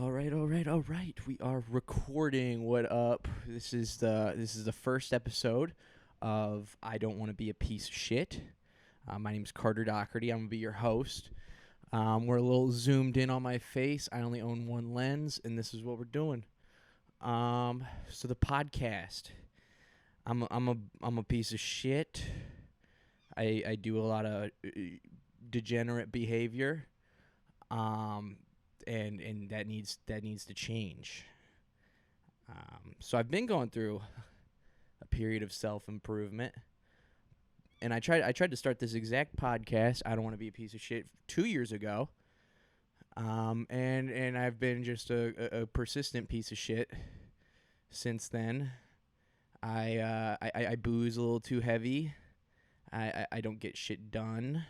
All right, all right, all right. We are recording. What up? This is the first episode of I Don't Want to Be a Piece of Shit. My name's Carter Doherty. I'm gonna be your host. We're a little zoomed in on my face. I only own one lens, and this is what we're doing. So the podcast. I'm a piece of shit. I do a lot of degenerate behavior. And that needs to change. So I've been going through a period of self-improvement, and I tried to start this exact podcast. I don't want to be a piece of shit 2 years ago. And I've been just a persistent piece of shit since then. I booze a little too heavy. I don't get shit done.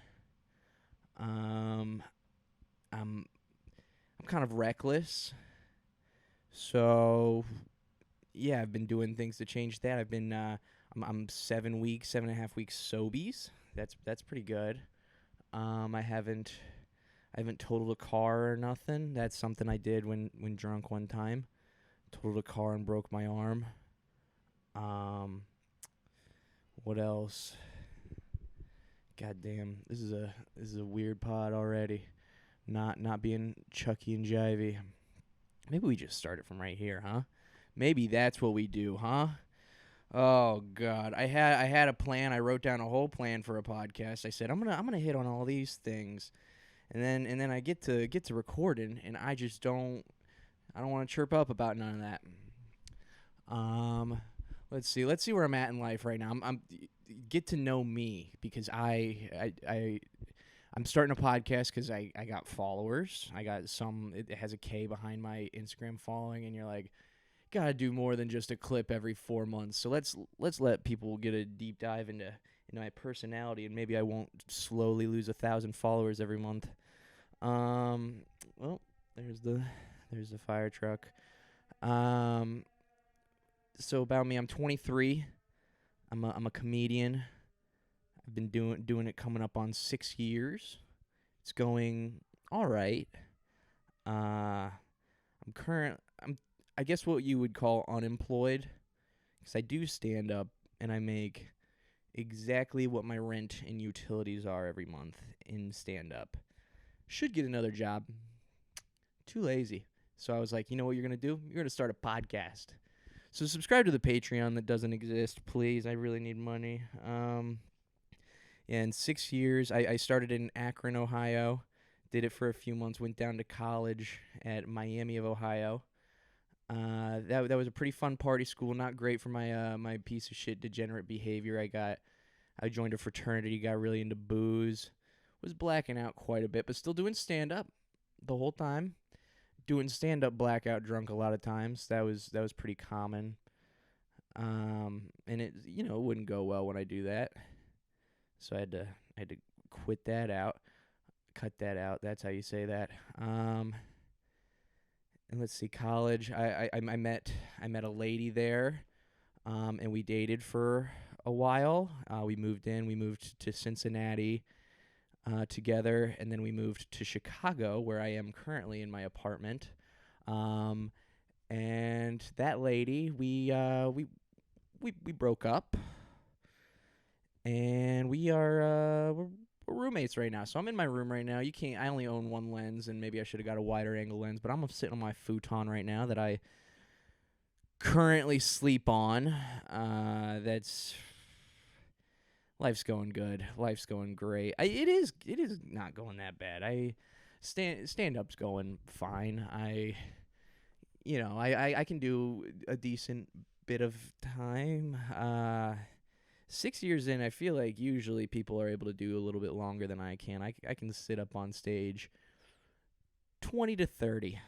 I'm kind of reckless. So yeah, I've been doing things to change that. I'm 7.5 weeks sobies. That's pretty good. I haven't totaled a car or nothing. That's something I did when drunk one time. Totaled a car and broke my arm. What else? God damn, this is a weird pod already. Not being Chucky and Jivey. Maybe we just start it from right here, huh? Maybe that's what we do, huh? Oh God, I had a plan. I wrote down a whole plan for a podcast. I said I'm gonna hit on all these things, and then I get to recording, and I just don't want to chirp up about none of that. Let's see where I'm at in life right now. I'm get to know me, because I'm starting a podcast because I got followers. I got it has a K behind my Instagram following, and you're like, gotta do more than just a clip every 4 months. So let's let people get a deep dive into my personality, and maybe I won't slowly lose 1,000 followers every month. Well, there's the fire truck. So about me, I'm 23. I'm a comedian. I've been doing it coming up on 6 years. It's going all right. I'm I guess what you would call unemployed, because I do stand up and I make exactly what my rent and utilities are every month in stand up. Should get another job. Too lazy. So I was like, you know what you're going to do? You're going to start a podcast. So subscribe to the Patreon that doesn't exist, please. I really need money. In 6 years, I started in Akron, Ohio. Did it for a few months. Went down to college at Miami of Ohio. That was a pretty fun party school. Not great for my piece of shit degenerate behavior. I joined a fraternity. Got really into booze. Was blacking out quite a bit, but still doing stand up the whole time. Doing stand up blackout drunk a lot of times. That was pretty common. And it wouldn't go well when I do that. So I had to quit that out. Cut that out. That's how you say that. And let's see, college. I met a lady there, and we dated for a while. We moved to Cincinnati together, and then we moved to Chicago, where I am currently in my apartment. And that lady, we broke up, and we're roommates right now. So I'm in my room right now. I only own one lens, and maybe I should have got a wider angle lens, but I'm sitting on my futon right now that I currently sleep on. Life's going good. Life's going great. It is not going that bad. Stand up's going fine. I can do a decent bit of time. 6 years in, I feel like usually people are able to do a little bit longer than I can. I can sit up on stage 20 to 30,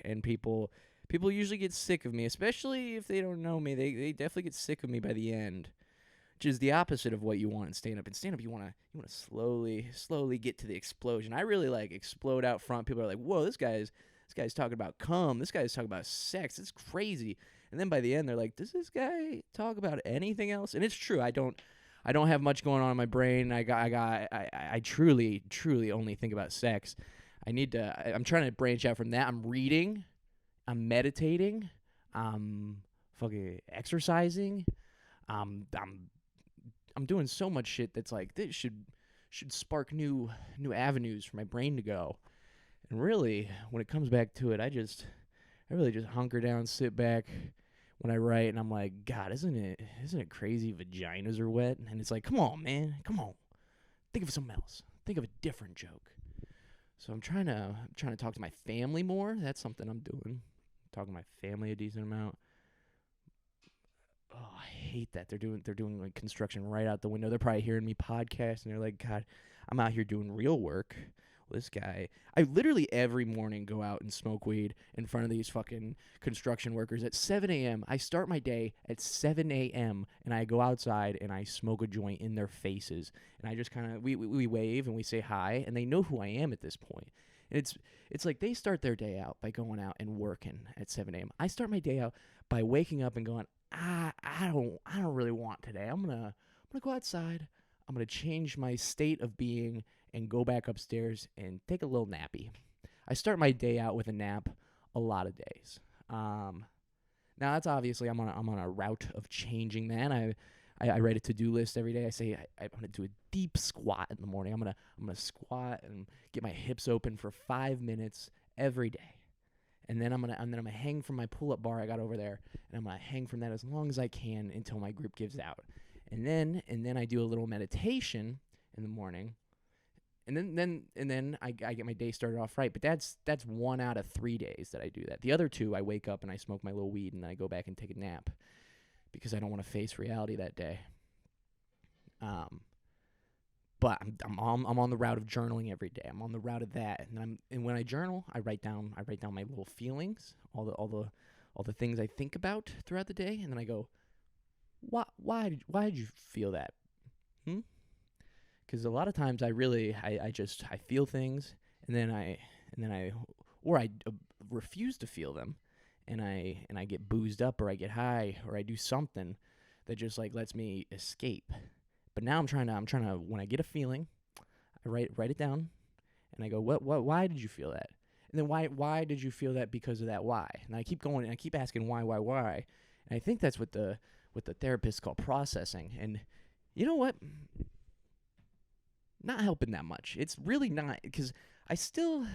and people usually get sick of me, especially if they don't know me. They definitely get sick of me by the end, which is the opposite of what you want in stand-up. In stand-up, you want to slowly get to the explosion. I really like explode out front. People are like, whoa, this guy's talking about cum. This guy's talking about sex. It's crazy. And then by the end, they're like, does this guy talk about anything else? And it's true. I don't have much going on in my brain. I truly only think about sex. I'm trying to branch out from that. I'm reading, I'm meditating, I'm fucking exercising. I'm doing so much shit that's like this should spark new avenues for my brain to go. And really, when it comes back to it, I really just hunker down, sit back when I write, and I'm like, God, isn't it crazy? Vaginas are wet, and it's like, come on, man, come on, think of something else, think of a different joke. So I'm trying to talk to my family more. That's something I'm doing. Talking to my family a decent amount. Oh, I hate that they're doing like construction right out the window. They're probably hearing me podcast, and they're like, God, I'm out here doing real work. Well, this guy, I literally every morning go out and smoke weed in front of these fucking construction workers at 7 a.m. I start my day at 7 a.m. and I go outside and I smoke a joint in their faces, and I just kind of we wave and we say hi, and they know who I am at this point. And it's like they start their day out by going out and working at 7 a.m. I start my day out by waking up and going, I don't really want today. I'm gonna go outside. I'm gonna change my state of being and go back upstairs and take a little nappy. I start my day out with a nap a lot of days. Now that's obviously I'm on a route of changing that. I write a to-do list every day. I say I'm gonna do a deep squat in the morning. I'm gonna squat and get my hips open for 5 minutes every day. And then I'm gonna hang from my pull-up bar I got over there, and I'm gonna hang from that as long as I can until my group gives out. And then I do a little meditation in the morning, and then I get my day started off right. But that's 1 out of 3 days that I do that. The other two, I wake up and I smoke my little weed and I go back and take a nap because I don't want to face reality that day. But I'm on the route of journaling every day. I'm on the route of that, and when I journal, I write down my little feelings, all the things I think about throughout the day, and then I go, why did you feel that? Because a lot of times I feel things, and then I refuse to feel them, and I get boozed up, or I get high, or I do something that just like lets me escape. But now I'm trying to when I get a feeling, I write it down, and I go, why did you feel that? And then why did you feel that because of that why? And I keep going and I keep asking why. And I think that's what the therapists call processing. And you know what? Not helping that much. It's really not, because I still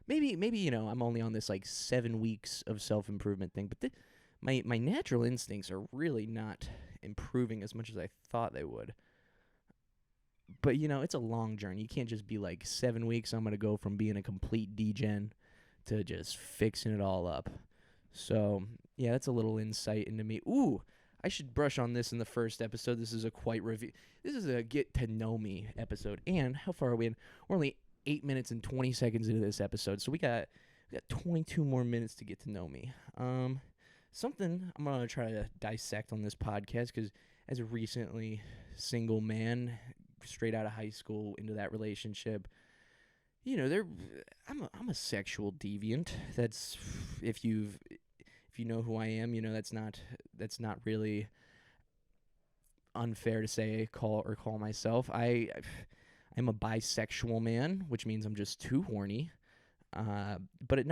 maybe I'm only on this like 7 weeks of self-improvement thing, but my natural instincts are really not improving as much as I thought they would. But it's a long journey. You can't just be like 7 weeks I'm going to go from being a complete degen to just fixing it all up. So, yeah, that's a little insight into me. Ooh, I should brush on this in the first episode. This is a get to know me episode. And how far are we in? We're only 8 minutes and 20 seconds into this episode. So we got 22 more minutes to get to know me. Something I'm going to try to dissect on this podcast, because as a recently single man, straight out of high school into that relationship, I'm a sexual deviant. That's, if you know who I am, that's not really unfair to say call myself. I'm a bisexual man, which means I'm just too horny. But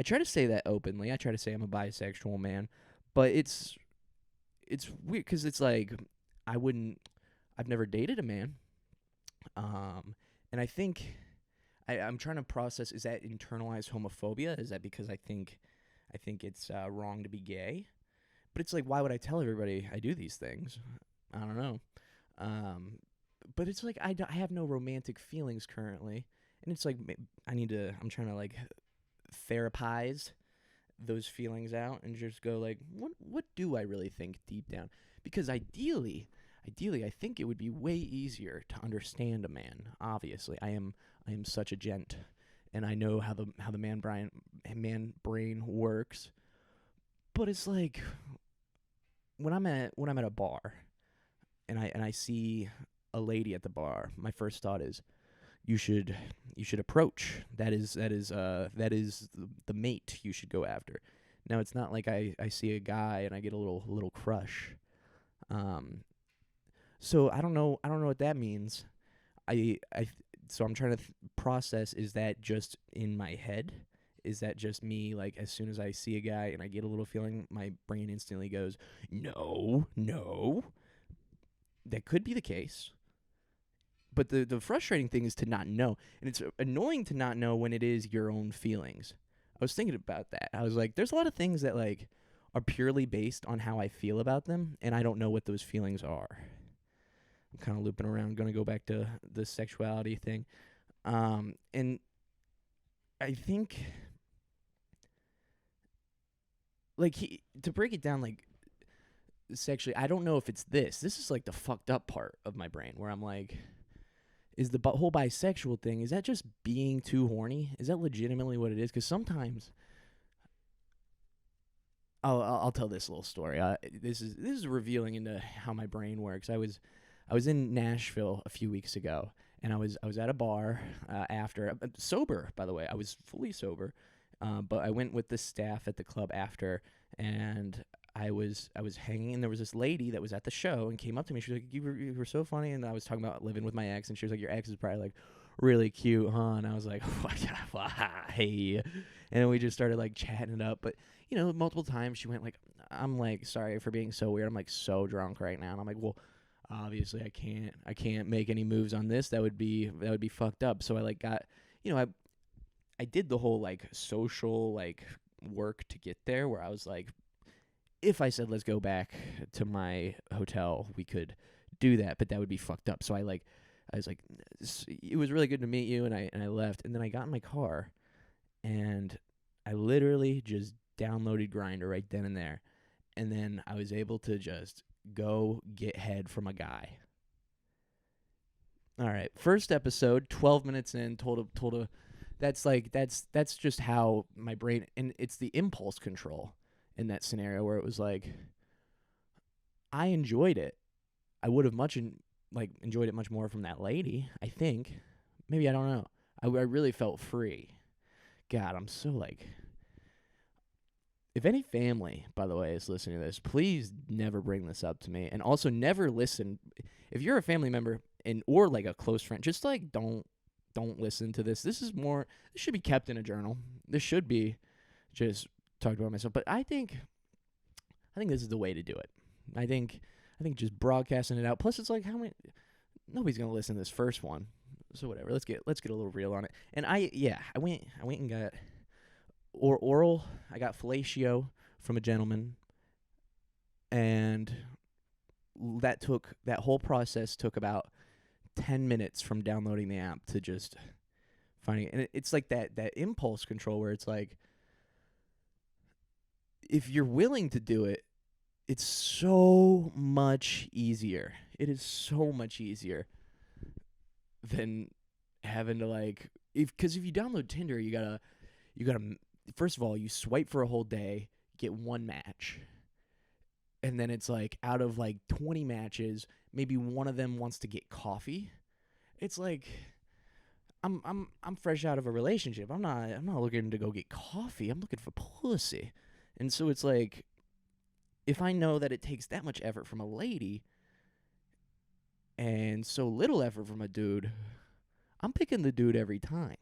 I try to say that openly. I try to say I'm a bisexual man, but it's weird because it's like I've never dated a man, and I think I'm trying to process, is that internalized homophobia? Is that because I think it's wrong to be gay? But it's like, why would I tell everybody I do these things? I don't know. But it's like I have no romantic feelings currently, and it's like I'm trying to like therapize those feelings out and just go like, what do I really think deep down? Because ideally I think it would be way easier to understand a man. Obviously, I am such a gent, and I know how the man brain works. But it's like when I'm at a bar and I see a lady at the bar, my first thought is, you should approach. That is the mate you should go after. Now, it's not like I see a guy and I get a little crush. So I don't know what that means. so I'm trying to process, is that just in my head? Is that just me, like, as soon as I see a guy and I get a little feeling, my brain instantly goes, no, no. That could be the case. But the frustrating thing is to not know. And it's annoying to not know when it is your own feelings. I was thinking about that. I was like, there's a lot of things that, like, are purely based on how I feel about them, and I don't know what those feelings are. I'm kind of looping around, going to go back to the sexuality thing. And I think, like, to break it down, like, sexually, I don't know if it's this. This is, like, the fucked up part of my brain where I'm like, is the whole bisexual thing, is that just being too horny? Is that legitimately what it is? Because sometimes, I'll tell this little story. This is revealing into how my brain works. I was in Nashville a few weeks ago, and I was at a bar after, sober, by the way. I was fully sober, but I went with the staff at the club after, and I was hanging, and there was this lady that was at the show and came up to me. She was like, you were so funny. And I was talking about living with my ex, and she was like, your ex is probably, like, really cute, huh? And I was like, hey. And we just started, like, chatting it up. But, multiple times she went, like, I'm like, sorry for being so weird. I'm, like, so drunk right now. And I'm like, well, obviously I can't make any moves on this. That would be fucked up. So I, like, got, I did the whole, like, social, like, work to get there, where I was like, if I said let's go back to my hotel, we could do that, but that would be fucked up. So I was like, it was really good to meet you, and I left, and then I got in my car, and I literally just downloaded Grindr right then and there, and then I was able to just go get head from a guy. All right, first episode, 12 minutes in, told a that's just how my brain, and it's the impulse control in that scenario where it was like, I enjoyed it. I would have enjoyed it much more from that lady, I think. Maybe, I don't know. I really felt free. God, I'm so, like, if any family, by the way, is listening to this, please never bring this up to me. And also never listen. If you're a family member or, like, a close friend, just, like, don't listen to this. This should be kept in a journal. This should be just talked about myself. But I think this is the way to do it. I think just broadcasting it out. Plus, it's like, nobody's gonna listen to this first one. So whatever. Let's get a little real on it. And I went and got oral. I got fellatio from a gentleman, and that whole process took about 10 minutes from downloading the app to just finding it. And it's like that impulse control where it's like, if you're willing to do it, it's so much easier. It is so much easier than having to, like, because if you download Tinder, you gotta first of all, you swipe for a whole day, get one match, and then it's like, out of, like, 20 matches, maybe one of them wants to get coffee. It's like, I'm fresh out of a relationship. I'm not looking to go get coffee. I'm looking for pussy. And so it's like, if I know that it takes that much effort from a lady and so little effort from a dude, I'm picking the dude every time.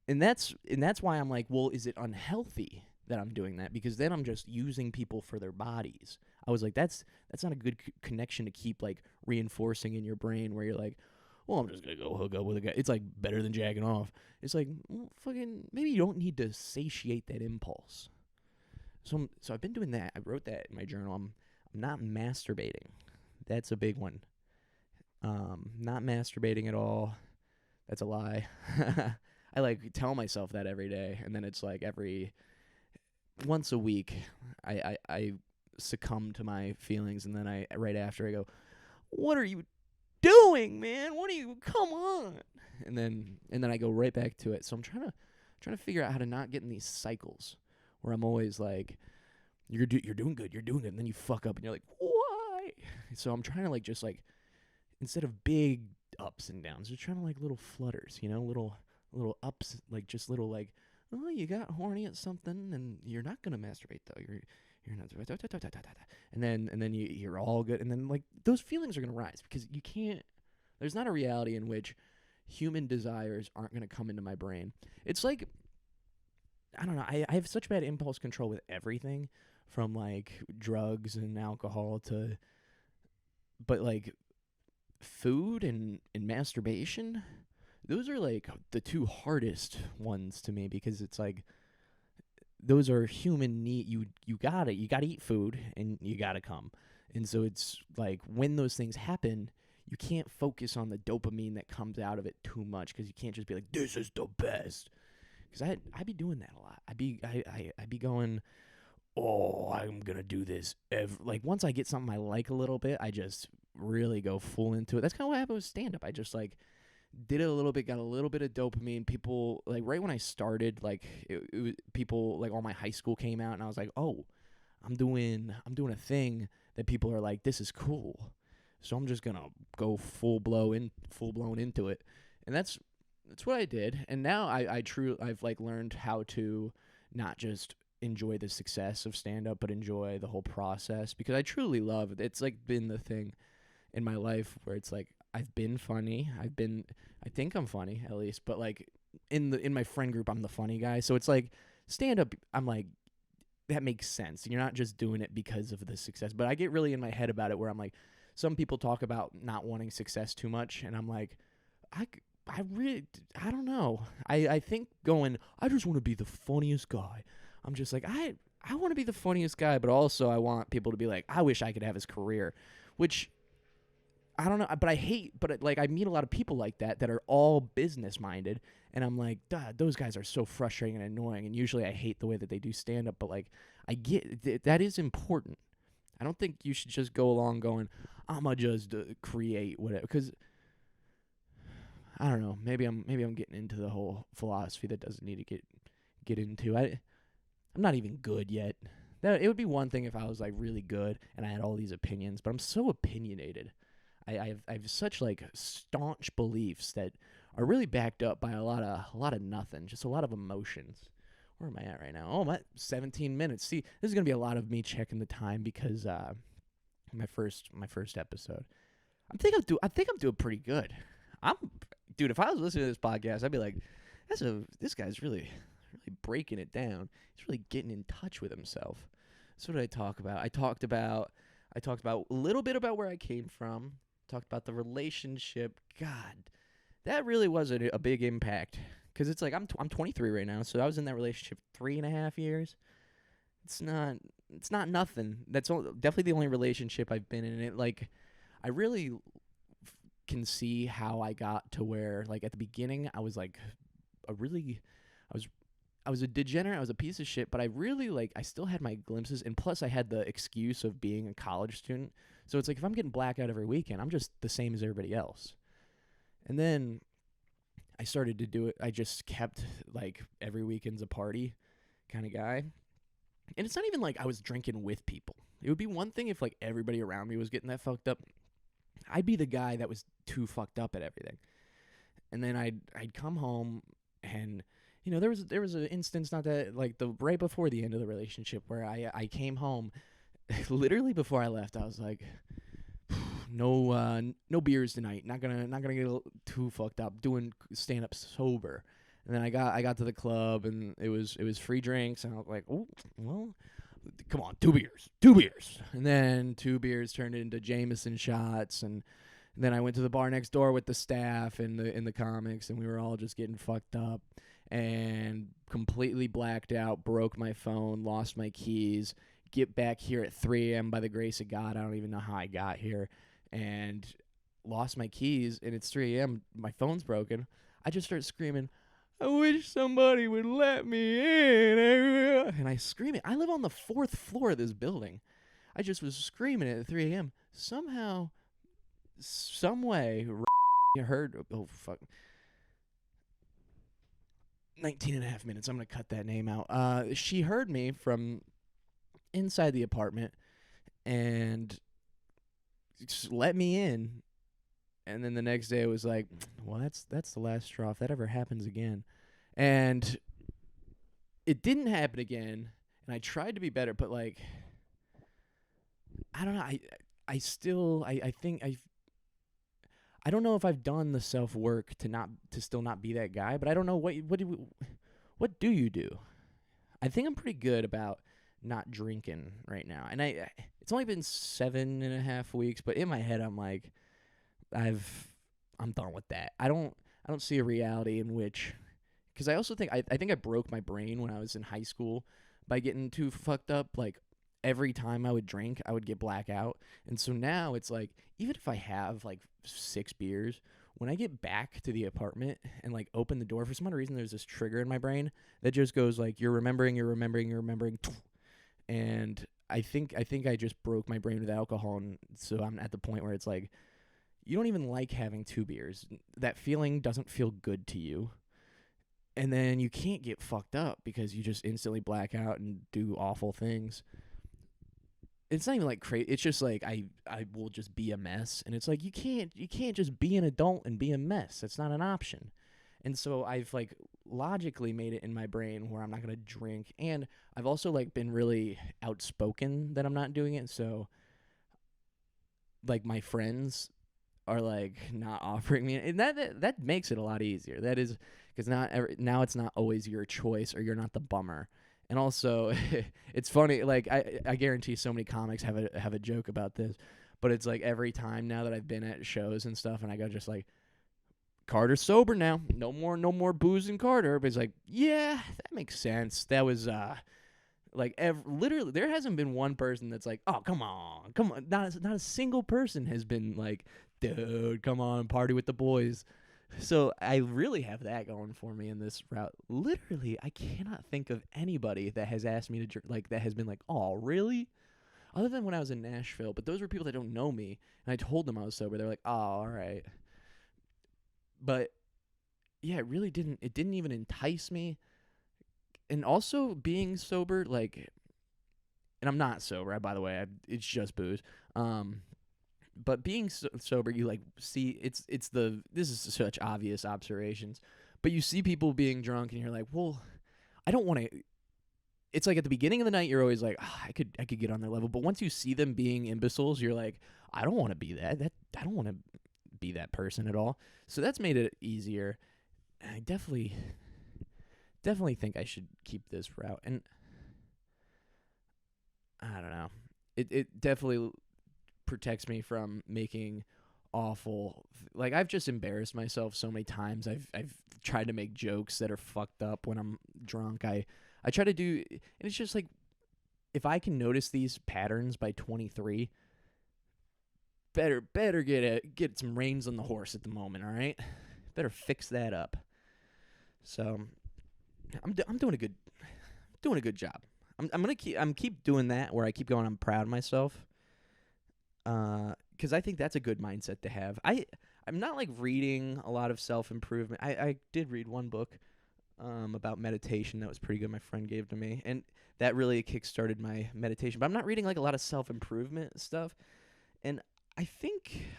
And that's why I'm like, well, is it unhealthy that I'm doing that? Because then I'm just using people for their bodies. I was like, that's not a good connection to keep, like, reinforcing in your brain, where you're like, well, I'm just gonna go hook up with a guy. It's like better than jacking off. It's like, well, fucking, maybe you don't need to satiate that impulse. So I've been doing that. I wrote that in my journal. I'm not masturbating. That's a big one. Not masturbating at all. That's a lie. I, like, tell myself that every day, and then it's like once a week, I succumb to my feelings, and then right after I go, what are you doing, man? Come on? And then I go right back to it. So I'm trying to figure out how to not get in these cycles where I'm always like, you're doing good, and then you fuck up, and you're like, why? So I'm trying to, like, just, like, instead of big ups and downs, just trying to, like, little flutters, little ups, like, just little, like, oh, you got horny at something, and you're not gonna masturbate though. You're not, and then you're all good, and then, like, those feelings are gonna rise because you can't There's not a reality in which human desires aren't going to come into my brain. It's like, I don't know, I have such bad impulse control with everything, from like drugs and alcohol to, but like food and masturbation, those are like the two hardest ones to me, because it's like those are human need. You gotta eat food and you gotta come, and so it's like when those things happen, you can't focus on the dopamine that comes out of it too much, because you can't just be like, this is the best. Because I be doing that a lot. I be going, oh, I'm gonna do this. Like once I get something I like a little bit, I just really go full into it. That's kind of what happened with stand up. I just like did it a little bit, got a little bit of dopamine. People like right when I started, like it was, people like all my high school came out, and I was like, oh, I'm doing a thing that people are like, this is cool. So I'm just gonna go full blown into it, and that's what I did. And now I've like learned how to not just enjoy the success of stand up, but enjoy the whole process, because I truly love it. It's like been the thing in my life where it's like I've been funny. I think I'm funny at least, but like in my friend group, I'm the funny guy. So it's like stand up, I'm like, that makes sense. You're not just doing it because of the success. But I get really in my head about it, where I'm like, some people talk about not wanting success too much, and I'm like, I really, I don't know. I think going, I just want to be the funniest guy. I'm just like, I want to be the funniest guy, but also I want people to be like, I wish I could have his career, which I don't know, but I hate, but like I meet a lot of people like that are all business minded, and I'm like, duh, those guys are so frustrating and annoying, and usually I hate the way that they do stand up, but like I get that is important. I don't think you should just go along going, I'ma just create whatever, because I don't know, maybe I'm getting into the whole philosophy that doesn't need to get into. I'm not even good yet. It would be one thing if I was like really good and I had all these opinions, but I'm so opinionated. I have such like staunch beliefs that are really backed up by a lot of nothing, just a lot of emotions. Where am I at right now? Oh, I'm at 17 minutes. See, this is gonna be a lot of me checking the time, because my first episode. I think I'm doing pretty good. Dude. If I was listening to this podcast, I'd be like, this guy's really breaking it down. He's really getting in touch with himself. So what did I talk about? I talked about a little bit about where I came from. Talked about the relationship. God, that really was a big impact, because it's like I'm 23 right now, so I was in that relationship 3.5 years. It's not nothing. Definitely the only relationship I've been in. It like I really can see how I got to where, like, at the beginning I was like I was a degenerate. I was a piece of shit, but I really like I still had my glimpses, and plus I had the excuse of being a college student. So it's like if I'm getting blackout every weekend, I'm just the same as everybody else. And then I started to do it. I just kept like every weekend's a party kind of guy. And it's not even like I was drinking with people. It would be one thing if like everybody around me was getting that fucked up. I'd be the guy that was too fucked up at everything. And then I'd come home, and there was an instance, not that like the right before the end of the relationship, where I came home literally before I left. I was like, no beers tonight. Not gonna get too fucked up. Doing stand up sober. And then I got to the club, and it was free drinks, and I was like, oh well, come on, two beers, and then 2 beers turned into Jameson shots, and then I went to the bar next door with the staff and the comics, and we were all just getting fucked up, and completely blacked out, broke my phone, lost my keys, get back here at 3 a.m. by the grace of God. I don't even know how I got here, and lost my keys, and it's 3 a.m. My phone's broken. I just start screaming, I wish somebody would let me in. And I scream it. I live on the 4th floor of this building. I just was screaming it at 3 a.m. Somehow, some way, heard, oh, fuck. 19.5 minutes. I'm going to cut that name out. She heard me from inside the apartment and just let me in. And then the next day it was like, well, that's the last straw. If that ever happens again. And it didn't happen again. And I tried to be better, but like, I don't know. I think I don't know if I've done the self work to still not be that guy, but I don't know what do you do? I think I'm pretty good about not drinking right now, and it's only been 7.5 weeks, but in my head I'm like I'm done with that. I don't see a reality in which, because I also think I think I broke my brain when I was in high school by getting too fucked up. Like every time I would drink, I would get blackout, and so now it's like even if I have like 6 beers, when I get back to the apartment and like open the door, for some odd reason there's this trigger in my brain that just goes like you're remembering, and I think I just broke my brain with alcohol, and so I'm at the point where it's like you don't even like having 2 beers. That feeling doesn't feel good to you. And then you can't get fucked up because you just instantly black out and do awful things. It's not even like crazy. It's just like I will just be a mess, and it's like you can't just be an adult and be a mess. That's not an option. And so I've like logically made it in my brain where I'm not gonna drink, and I've also like been really outspoken that I'm not doing it. So like my friends are like not offering me, and that makes it a lot easier. That is because now it's not always your choice or you're not the bummer. And also it's funny, like I guarantee so many comics have a joke about this, but it's like every time now that I've been at shows and stuff and I go just like Carter's sober now, no more booze and Carter, but it's like yeah, that makes sense. That was like literally, there hasn't been one person that's like, "Oh, come on." Not a single person has been like, "Dude, come on, party with the boys." So I really have that going for me in this route. Literally, I cannot think of anybody that has asked me to drink, like that has been like, "Oh, really?" Other than when I was in Nashville, but those were people that don't know me, and I told them I was sober. They're like, "Oh, all right." But yeah, it didn't even entice me. And also being sober, like, and I'm not sober, by the way. It's just booze. But being sober, you like see this is such obvious observations, but you see people being drunk, and you're like, well, I don't want to. It's like at the beginning of the night, you're always like, oh, I could get on their level, but once you see them being imbeciles, you're like, I don't want to be that. I don't want to be that person at all. So that's made it easier. And I definitely think I should keep this route, and I don't know. It definitely protects me from making awful like I've just embarrassed myself so many times. I've tried to make jokes that are fucked up when I'm drunk. I try to do, and it's just like if I can notice these patterns by 23, better get some reins on the horse at the moment, all right? Better fix that up. So I'm doing a good job. I'm keep doing that where I keep going I'm proud of myself. Because I think that's a good mindset to have. I'm not like reading a lot of self-improvement. I did read one book about meditation that was pretty good. My friend gave to me, and that really kickstarted my meditation. But I'm not reading like a lot of self-improvement stuff, and I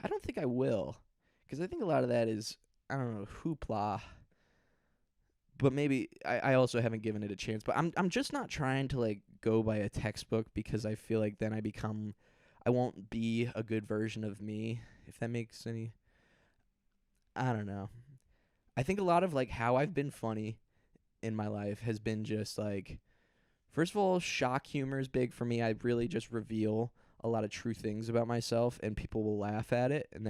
don't think I will, because I think a lot of that is, I don't know, hoopla. But maybe I also haven't given it a chance. But I'm just not trying to like go by a textbook, because I feel like then I won't be a good version of me, if that makes any. I don't know. I think a lot of like how I've been funny in my life has been just like, first of all, shock humor is big for me. I really just reveal a lot of true things about myself, and people will laugh at it, and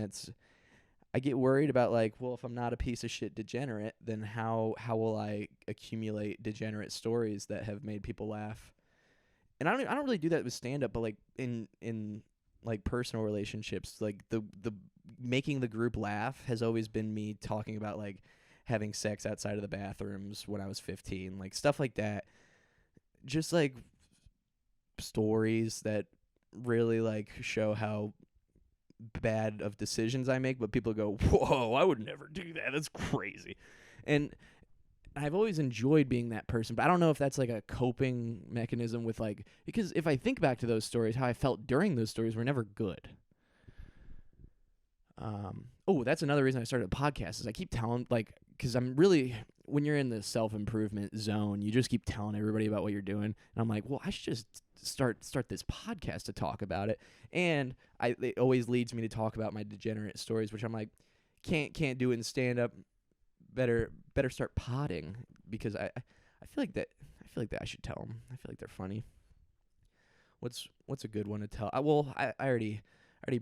I get worried about like, well, if I'm not a piece of shit degenerate, then how will I accumulate degenerate stories that have made people laugh? And I don't really do that with stand up, but like in like personal relationships, like the making the group laugh has always been me talking about like having sex outside of the bathrooms when I was 15, like stuff like that. Just like stories that really like show how bad of decisions I make, but people go, "Whoa, I would never do that. That's crazy." And I've always enjoyed being that person, but I don't know if that's like a coping mechanism with like, because if I think back to those stories, how I felt during those stories were never good. That's another reason I started a podcast, is I keep telling, like, because I'm really, when you're in the self-improvement zone, you just keep telling everybody about what you're doing. And I'm like, well, I should just start this podcast to talk about it. And it always leads me to talk about my degenerate stories, which I'm like, can't do it in stand up. Better start potting, because I feel like that I should tell them. I feel like they're funny. What's a good one to tell? I already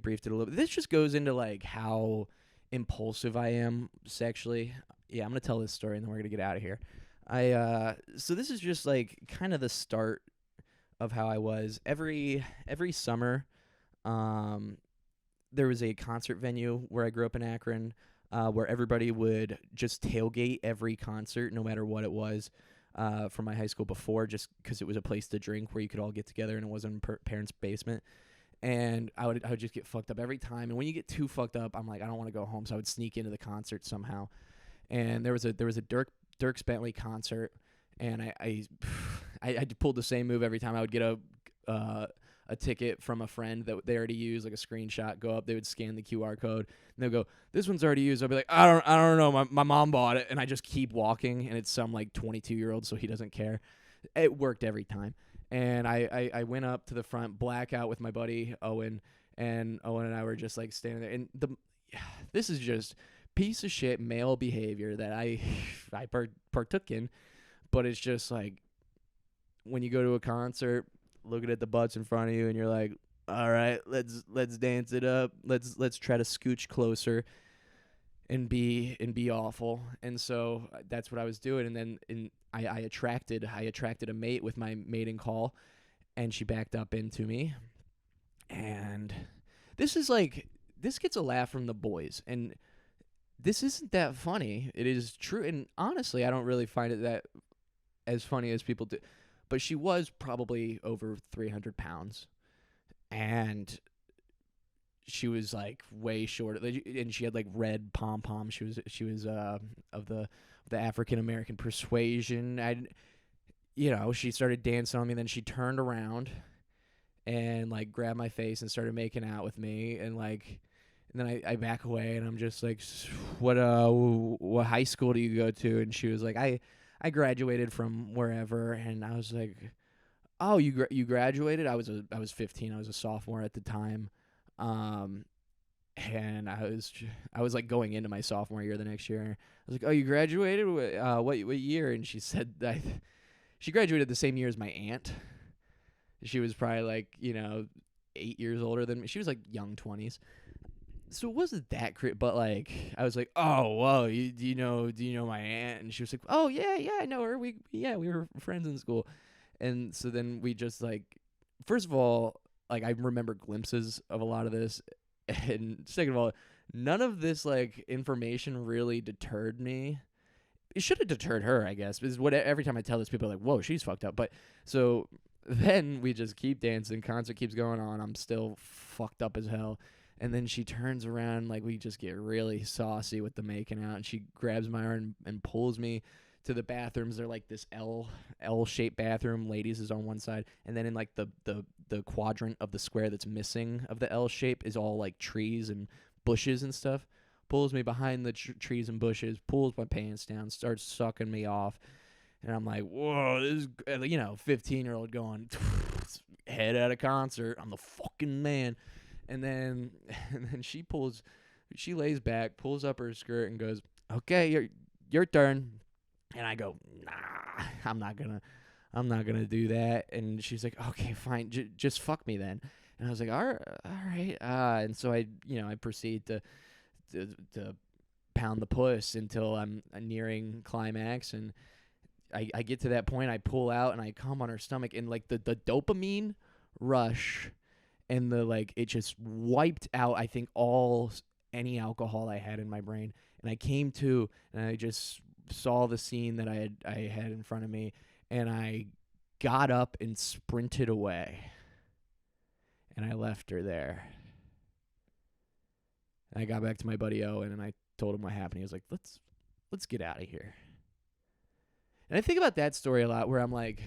briefed it a little bit. This just goes into like how impulsive I am sexually. Yeah, I'm gonna tell this story and then we're gonna get out of here. So this is just like kind of the start of how I was. Every summer, um, there was a concert venue where I grew up in Akron, where everybody would just tailgate every concert, no matter what it was, from my high school before, just because it was a place to drink where you could all get together and it wasn't in parents' basement. And I would just get fucked up every time. And when you get too fucked up, I'm like, I don't want to go home, so I would sneak into the concert somehow. And there was a Dirks Bentley concert, and I pulled the same move every time. I would get a ticket from a friend that they already used, like a screenshot. Go up, they would scan the QR code, and they'll go, "This one's already used." I'll be like, "I don't know. My mom bought it," and I just keep walking, and it's some like 22-year-old, so he doesn't care. It worked every time. And I went up to the front, blackout with my buddy Owen, and Owen and I were just like standing there. And this is just piece of shit male behavior that I partook in, but it's just like when you go to a concert, looking at the butts in front of you, and you're like, all right, let's dance it up. Let's try to scooch closer and be awful. And so that's what I was doing. And then I attracted a mate with my mating call, and she backed up into me. And this gets a laugh from the boys, and this isn't that funny. It is true, and honestly, I don't really find it that as funny as people do. But she was probably over 300 pounds, and she was like way shorter, and she had like red pom poms. She was of the African American persuasion. She started dancing on me, and then she turned around and like grabbed my face and started making out with me, and then I back away, and I'm just like, what high school do you go to? And she was like, I graduated from wherever. And I was like, oh, you graduated? I was 15. I was a sophomore at the time. And I was like going into my sophomore year the next year. I was like, oh, you graduated? What year? And she said that she graduated the same year as my aunt. She was probably like, 8 years older than me. She was like young 20s. So it wasn't that but like I was like, oh, whoa, do you know my aunt? And she was like, oh yeah, I know her. We were friends in school. And so then we just like, first of all, like I remember glimpses of a lot of this, and second of all, none of this like information really deterred me. It should have deterred her, I guess, because every time I tell this, people are like, whoa, she's fucked up. But so then we just keep dancing, concert keeps going on, I'm still fucked up as hell. And then she turns around, like we just get really saucy with the making out, and she grabs my arm and pulls me to the bathrooms. They're like this L-shaped bathroom. Ladies is on one side, and then in like the quadrant of the square that's missing of the L shape is all like trees and bushes and stuff. Pulls me behind the trees and bushes, pulls my pants down, starts sucking me off, and I'm like, whoa, this is 15-year-old going head at a concert. I'm the fucking man. And then she lays back, pulls up her skirt, and goes, okay, your turn. And I go, nah, I'm not gonna do that. And she's like, okay, fine, just fuck me then. And I was like, all right. And so I proceed to pound the puss until I'm nearing climax, and I get to that point, I pull out, and I come on her stomach, and like the dopamine rush. And it just wiped out, I think, any alcohol I had in my brain. And I came to, and I just saw the scene that I had in front of me, and I got up and sprinted away. And I left her there. And I got back to my buddy Owen, and I told him what happened. He was like, let's get out of here. And I think about that story a lot, where I'm like,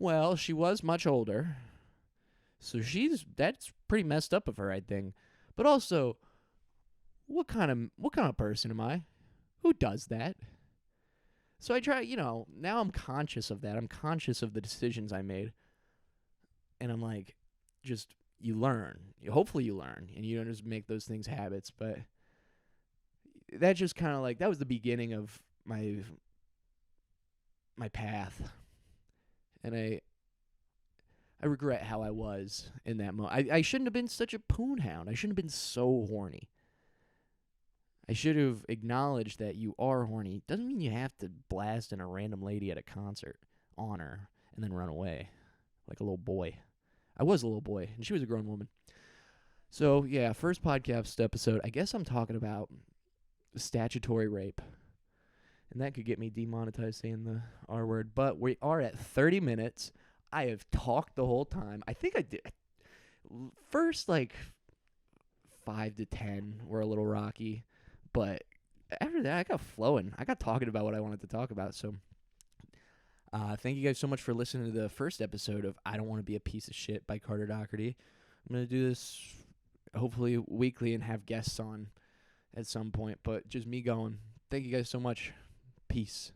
well, she was much older. So that's pretty messed up of her, I think. But also, what kind of person am I? Who does that? So I try, now I'm conscious of that. I'm conscious of the decisions I made. And I'm like, you learn. Hopefully you learn, and you don't just make those things habits. But that just kind of like, that was the beginning of my path. And I regret how I was in that moment. I shouldn't have been such a poon hound. I shouldn't have been so horny. I should have acknowledged that you are horny. Doesn't mean you have to blast in a random lady at a concert on her and then run away like a little boy. I was a little boy, and she was a grown woman. So, yeah, first podcast episode. I guess I'm talking about statutory rape. And that could get me demonetized saying the R word. But we are at 30 minutes. I have talked the whole time. I think I did. First, like, 5 to 10 were a little rocky. But after that, I got flowing. I got talking about what I wanted to talk about. So, thank you guys so much for listening to the first episode of I Don't Want to Be a Piece of Shit by Carter Doherty. I'm going to do this hopefully weekly and have guests on at some point. But just me going. Thank you guys so much. Peace.